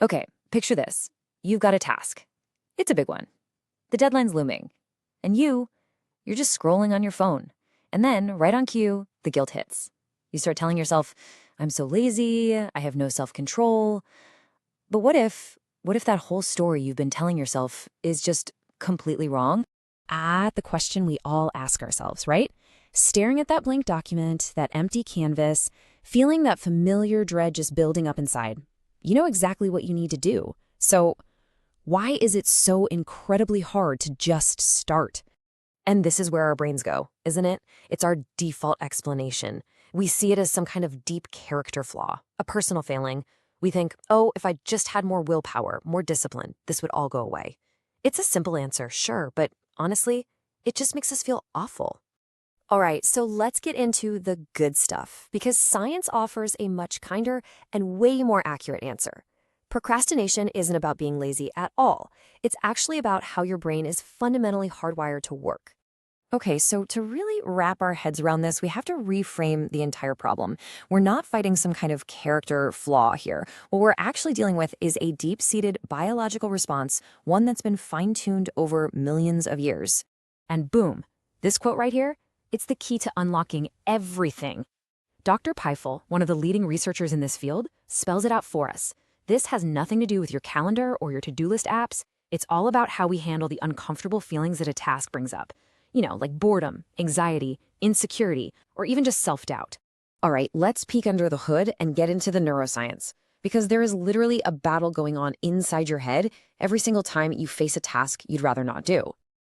Okay, picture this. You've got a task. It's a big one. The deadline's looming. And you're just scrolling on your phone. And then, right on cue, the guilt hits. You start telling yourself, I'm so lazy, I have no self-control. But what if that whole story you've been telling yourself is just completely wrong? The question we all ask ourselves, right? Staring at that blank document, that empty canvas, feeling that familiar dread just building up inside. You know exactly what you need to do. So, why is it so incredibly hard to just start? And this is where our brains go, isn't it? It's our default explanation. We see it as some kind of deep character flaw, a personal failing. We think, oh, if I just had more willpower, more discipline, this would all go away. It's a simple answer, sure, but honestly, it just makes us feel awful. All right, so let's get into the good stuff, because science offers a much kinder and way more accurate answer. Procrastination isn't about being lazy at all. It's actually about how your brain is fundamentally hardwired to work. Okay, so to really wrap our heads around this, we have to reframe the entire problem. We're not fighting some kind of character flaw here. What we're actually dealing with is a deep-seated biological response, one that's been fine-tuned over millions of years. And boom, this quote right here, it's the key to unlocking everything. Dr. Peifel, one of the leading researchers in this field, spells it out for us. This has nothing to do with your calendar or your to-do list apps. It's all about how we handle the uncomfortable feelings that a task brings up. Like boredom, anxiety, insecurity, or even just self-doubt. All right, let's peek under the hood and get into the neuroscience, because there is literally a battle going on inside your head every single time you face a task you'd rather not do.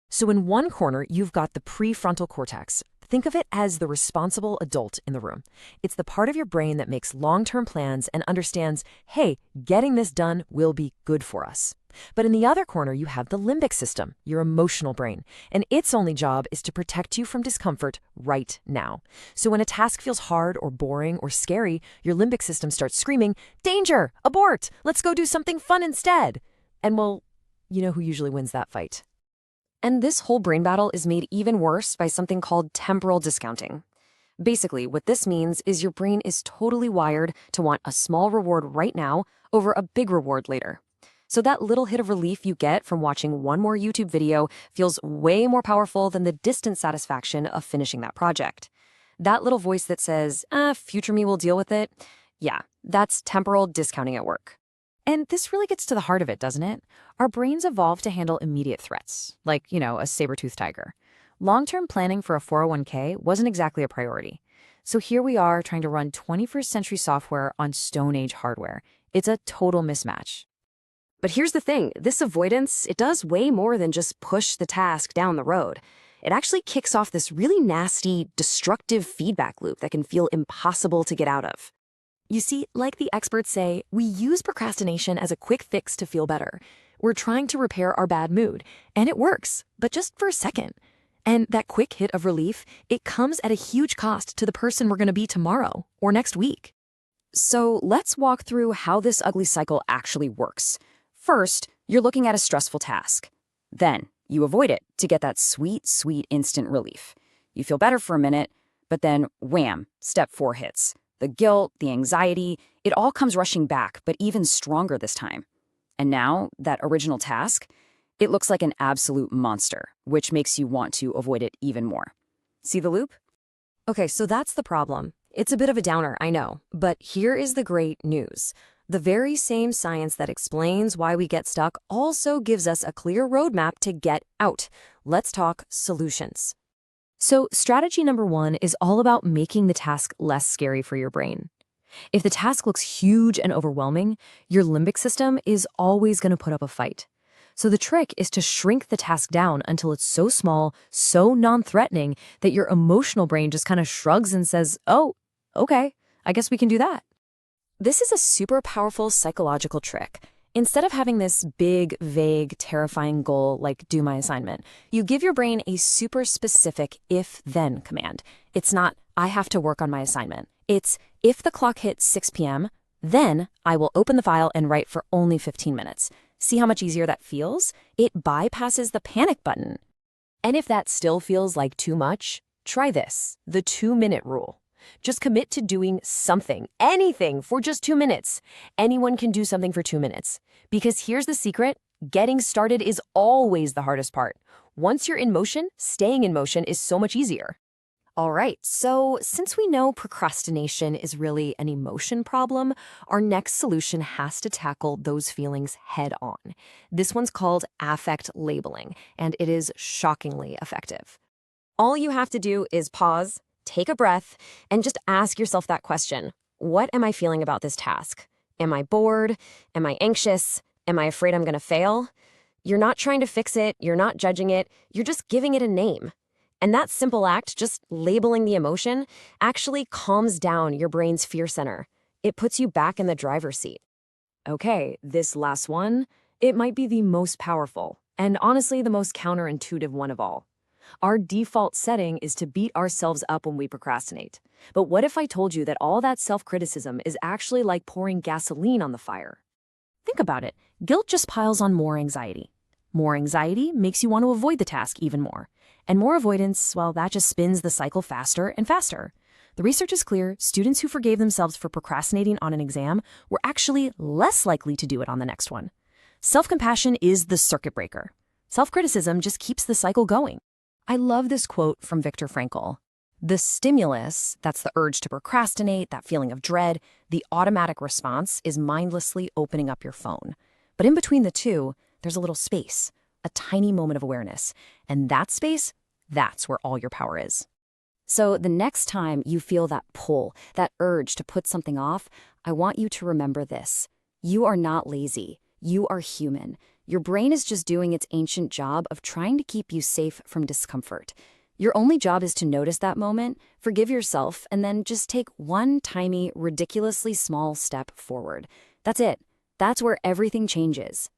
So in one corner, you've got the prefrontal cortex. Think of it as the responsible adult in the room. It's the part of your brain that makes long-term plans and understands, hey, getting this done will be good for us. But in the other corner, you have the limbic system, your emotional brain, and its only job is to protect you from discomfort right now. So when a task feels hard or boring or scary, your limbic system starts screaming, danger, abort, let's go do something fun instead. And well, you know who usually wins that fight. And this whole brain battle is made even worse by something called temporal discounting. Basically, what this means is your brain is totally wired to want a small reward right now over a big reward later. So that little hit of relief you get from watching one more YouTube video feels way more powerful than the distant satisfaction of finishing that project. That little voice that says, future me will deal with it, yeah, that's temporal discounting at work. And this really gets to the heart of it, doesn't it? Our brains evolved to handle immediate threats, like, a saber-toothed tiger. Long-term planning for a 401k wasn't exactly a priority. So here we are trying to run 21st century software on Stone Age hardware. It's a total mismatch. But here's the thing, this avoidance, it does way more than just push the task down the road. It actually kicks off this really nasty, destructive feedback loop that can feel impossible to get out of. You see, like the experts say, we use procrastination as a quick fix to feel better. We're trying to repair our bad mood, and it works, but just for a second. And that quick hit of relief, it comes at a huge cost to the person we're going to be tomorrow or next week. So let's walk through how this ugly cycle actually works. First, you're looking at a stressful task. Then, you avoid it to get that sweet, sweet instant relief. You feel better for a minute, but then, wham, step 4 hits. The guilt, the anxiety, it all comes rushing back, but even stronger this time. And now, that original task, it looks like an absolute monster, which makes you want to avoid it even more. See the loop? Okay, so that's the problem. It's a bit of a downer, I know, but here is the great news. The very same science that explains why we get stuck also gives us a clear roadmap to get out. Let's talk solutions. So strategy number 1 is all about making the task less scary for your brain. If the task looks huge and overwhelming, your limbic system is always going to put up a fight. So the trick is to shrink the task down until it's so small, so non-threatening that your emotional brain just kind of shrugs and says, oh, okay, I guess we can do that. This is a super powerful psychological trick. Instead of having this big, vague, terrifying goal like do my assignment, you give your brain a super specific if-then command. It's not, I have to work on my assignment. It's, if the clock hits 6 p.m., then I will open the file and write for only 15 minutes. See how much easier that feels? It bypasses the panic button. And if that still feels like too much, try this, the 2-minute rule. Just commit to doing something, anything, for just 2 minutes. Anyone can do something for 2 minutes. Because here's the secret, getting started is always the hardest part. Once you're in motion, staying in motion is so much easier. All right, so since we know procrastination is really an emotion problem, our next solution has to tackle those feelings head on. This one's called affect labeling, and it is shockingly effective. All you have to do is pause, take a breath, and just ask yourself that question. What am I feeling about this task? Am I bored? Am I anxious? Am I afraid I'm going to fail? You're not trying to fix it, you're not judging it, you're just giving it a name. And that simple act, just labeling the emotion, actually calms down your brain's fear center. It puts you back in the driver's seat. Okay, this last one, it might be the most powerful, and honestly the most counterintuitive one of all. Our default setting is to beat ourselves up when we procrastinate. But what if I told you that all that self-criticism is actually like pouring gasoline on the fire? Think about it. Guilt just piles on more anxiety. More anxiety makes you want to avoid the task even more. And more avoidance, well, that just spins the cycle faster and faster. The research is clear. Students who forgave themselves for procrastinating on an exam were actually less likely to do it on the next one. Self-compassion is the circuit breaker. Self-criticism just keeps the cycle going. I love this quote from Viktor Frankl. The stimulus, that's the urge to procrastinate, that feeling of dread, the automatic response is mindlessly opening up your phone. But in between the two, there's a little space, a tiny moment of awareness. And that space, that's where all your power is. So the next time you feel that pull, that urge to put something off, I want you to remember this. You are not lazy. You are human. Your brain is just doing its ancient job of trying to keep you safe from discomfort. Your only job is to notice that moment, forgive yourself, and then just take one tiny, ridiculously small step forward. That's it. That's where everything changes.